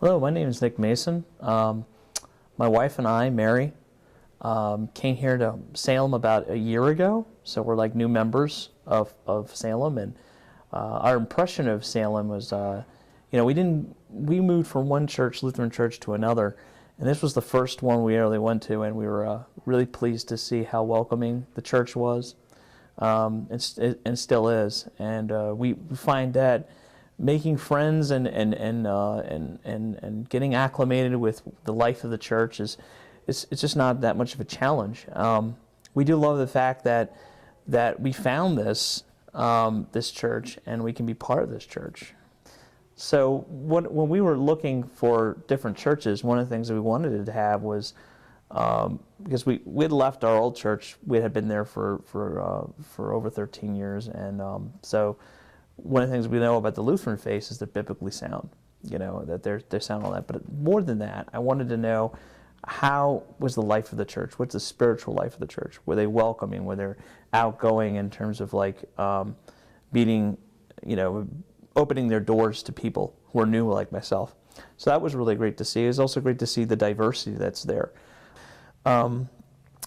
Hello, my name is Nick Mason. My wife and I, Mary, came here to Salem about a year ago, so we're like new members of Salem, and our impression of Salem was, we moved from one church, Lutheran church, to another, and this was the first one we really went to, and we were really pleased to see how welcoming the church was, and still is, and we find that making friends and getting acclimated with the life of the church it's just not that much of a challenge. We do love the fact that we found this church and we can be part of this church. So when we were looking for different churches, one of the things that we wanted to have was because we had left our old church. We had been there for over 13 years, and so one of the things we know about the Lutheran faith is they're biblically sound, that they're sound on that. But more than that, I wanted to know, how was the life of the church? What's the spiritual life of the church? Were they welcoming? Were they outgoing in terms of meeting, opening their doors to people who are new like myself? So that was really great to see. It was also great to see the diversity that's there. I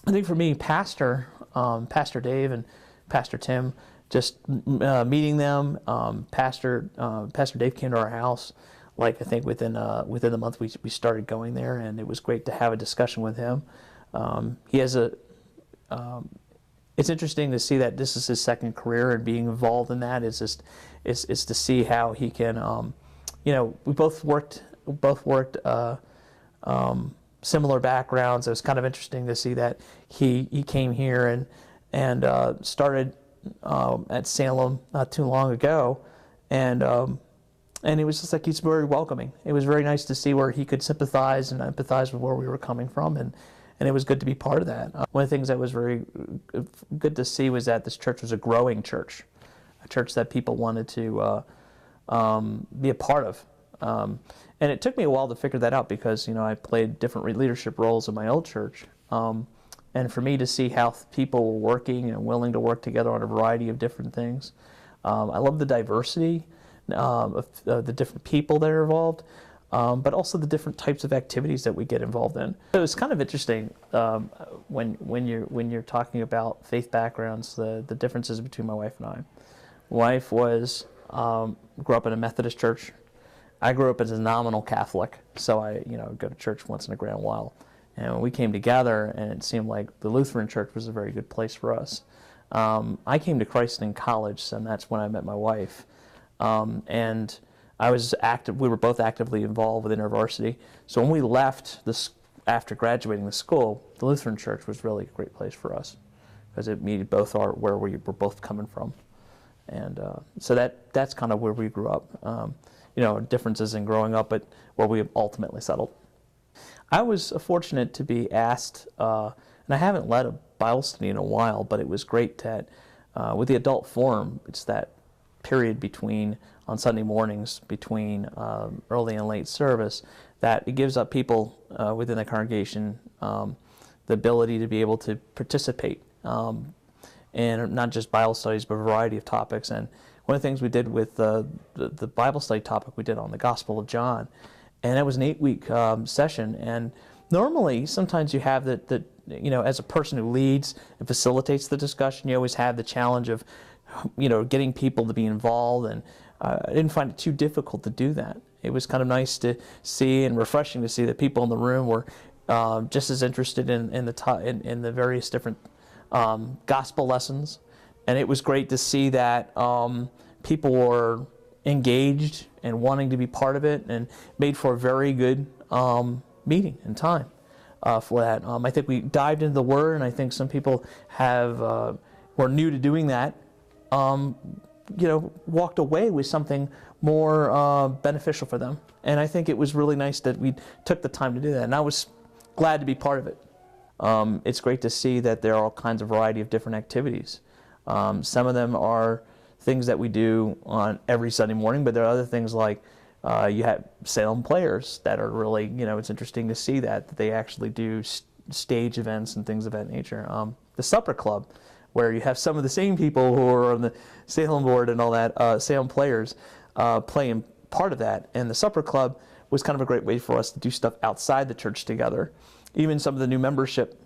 think for me, Pastor Dave and Pastor Tim, just meeting them. Pastor Dave came to our house, I think within the month we started going there, and it was great to have a discussion with him. He has it's interesting to see that this is his second career, and being involved in that is to see how he can. We both worked similar backgrounds. It was kind of interesting to see that he came here and started at Salem not too long ago, and it was just he's very welcoming. It was very nice to see where he could sympathize and empathize with where we were coming from, and it was good to be part of that. One of the things that was very good to see was that this church was a growing church, a church that people wanted to be a part of. And it took me a while to figure that out because I played different leadership roles in my old church. And for me to see how people were working and willing to work together on a variety of different things. I love the diversity of the different people that are involved, but also the different types of activities that we get involved in. So it's kind of interesting when you're talking about faith backgrounds, the differences between my wife and I. Wife grew up in a Methodist church. I grew up as a nominal Catholic, so I go to church once in a grand while. And when we came together, and it seemed like the Lutheran church was a very good place for us. I came to Christ in college, and that's when I met my wife. And I was active. We were both actively involved with InterVarsity. So when we left after graduating the school, the Lutheran church was really a great place for us because it meted both where we were both coming from. And so that's kind of where we grew up. Differences in growing up, but where we ultimately settled. I was fortunate to be asked, and I haven't led a Bible study in a while, but it was great that with the adult forum, it's that period on Sunday mornings between early and late service, that it gives up people within the congregation the ability to be able to participate in not just Bible studies, but a variety of topics. And one of the things we did with the Bible study topic we did on the Gospel of John, and that was an 8-week session. And normally, sometimes you have as a person who leads and facilitates the discussion, you always have the challenge of, getting people to be involved. And I didn't find it too difficult to do that. It was kind of nice to see and refreshing to see that people in the room were just as interested in the various different gospel lessons. And it was great to see that people were engaged and wanting to be part of it, and made for a very good meeting and time for that. I think we dived into the Word, and I think some people were new to doing that, walked away with something more beneficial for them. And I think it was really nice that we took the time to do that, and I was glad to be part of it. It's great to see that there are all kinds of variety of different activities. Some of them are things that we do on every Sunday morning, but there are other things like you have Salem players that are really, it's interesting to see that they actually do stage events and things of that nature. The Supper Club, where you have some of the same people who are on the Salem board and all that, Salem players playing part of that. And the Supper Club was kind of a great way for us to do stuff outside the church together. Even some of the new membership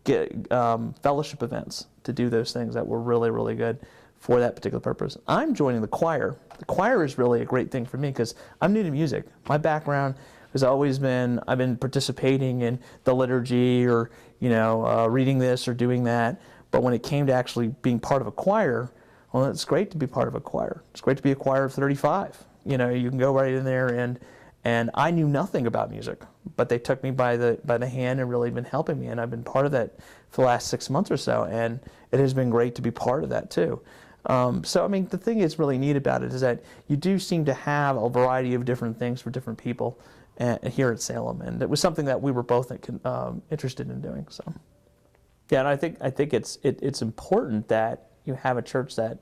fellowship events, to do those things that were really, really good for that particular purpose. I'm joining the choir. The choir is really a great thing for me because I'm new to music. My background has always been, I've been participating in the liturgy or, reading this or doing that. But when it came to actually being part of a choir, well, it's great to be part of a choir. It's great to be a choir of 35. You can go right in there and I knew nothing about music, but they took me by the hand and really been helping me, and I've been part of that for the last 6 months or so, and it has been great to be part of that too. So, the thing that's really neat about it is that you do seem to have a variety of different things for different people here at Salem, and it was something that we were both interested in doing. So, yeah, and I think it's important that you have a church that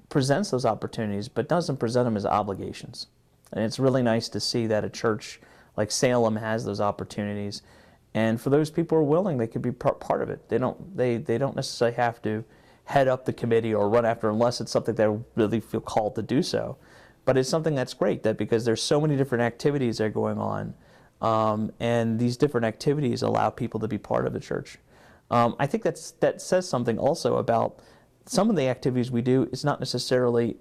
presents those opportunities, but doesn't present them as obligations. And it's really nice to see that a church like Salem has those opportunities, and for those people who are willing, they could be part of it. They don't necessarily have to head up the committee or run after, unless it's something they really feel called to do so. But it's something that's great, that because there's so many different activities that are going on, and these different activities allow people to be part of the church. I think that says something also about some of the activities we do. It's not necessarily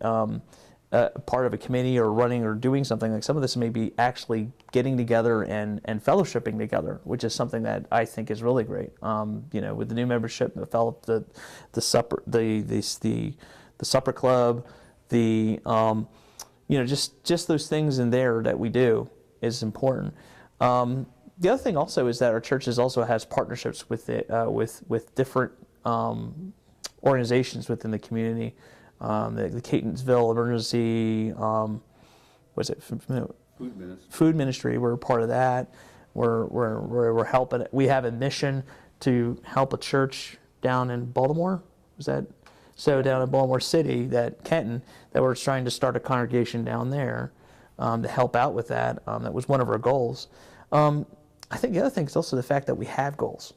part of a committee or running or doing something. Like some of this may be actually getting together and fellowshipping together, which is something that I think is really great. With the new membership, the supper, the supper club, just those things in there that we do is important. The other thing also is that our church also has partnerships with different organizations within the community. The Catonsville-MD, Food Ministry. We're a part of that. We're helping. We have a mission to help a church down in Baltimore. Down in Baltimore City, Kenton, that we're trying to start a congregation down there to help out with that. That was one of our goals. I think the other thing is also the fact that we have goals.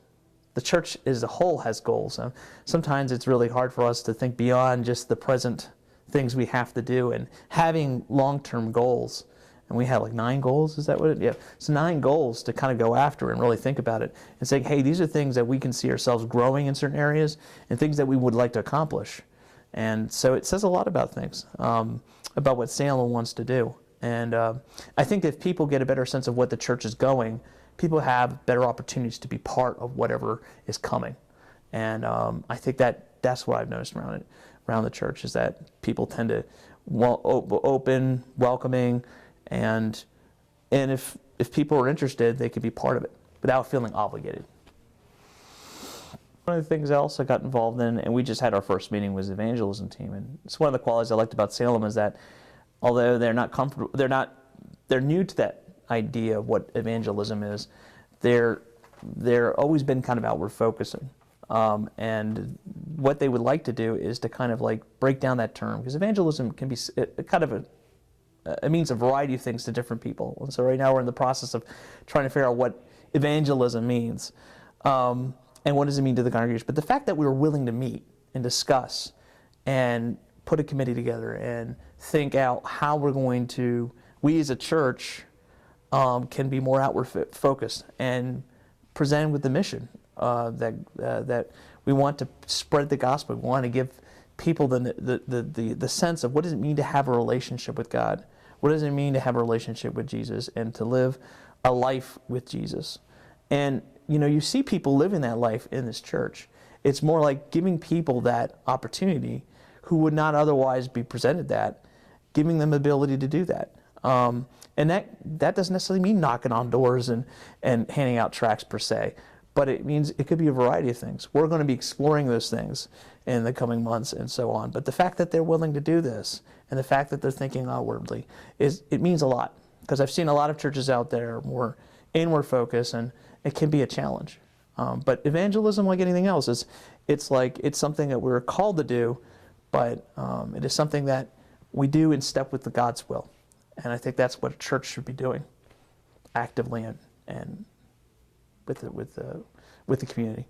The church as a whole has goals. Sometimes it's really hard for us to think beyond just the present things we have to do, and having long-term goals. And we have 9 goals, is that what it is? Yeah. So 9 goals to kind of go after and really think about it and say, hey, these are things that we can see ourselves growing in certain areas and things that we would like to accomplish. And so it says a lot about things, about what Salem wants to do. And I think if people get a better sense of what the church is going, people have better opportunities to be part of whatever is coming. And I think that's what I've noticed around the church, is that people tend to open, welcoming, and if people are interested, they could be part of it without feeling obligated. One of the things I also got involved in, and we just had our first meeting, was the evangelism team. And it's one of the qualities I liked about Salem, is that although they're not comfortable, they're new to that idea of what evangelism is, they're always been kind of outward focusing, and what they would like to do is to kind of break down that term, because evangelism can be it means a variety of things to different people. And so right now we're in the process of trying to figure out what evangelism means, and what does it mean to the congregation. But the fact that we were willing to meet and discuss and put a committee together and think out how we're going to, we as a church can be more outward focused and present with the mission that we want to spread the gospel. We want to give people the sense of what does it mean to have a relationship with God? What does it mean to have a relationship with Jesus and to live a life with Jesus? And you see people living that life in this church. It's more like giving people that opportunity who would not otherwise be presented that, giving them the ability to do that. And that doesn't necessarily mean knocking on doors and handing out tracts per se, but it means it could be a variety of things. We're going to be exploring those things in the coming months and so on. But the fact that they're willing to do this and the fact that they're thinking outwardly, it means a lot, because I've seen a lot of churches out there more inward focused, and it can be a challenge. But evangelism, like anything else, it's something that we're called to do, but it is something that we do in step with the God's will. And I think that's what a church should be doing actively and with the community.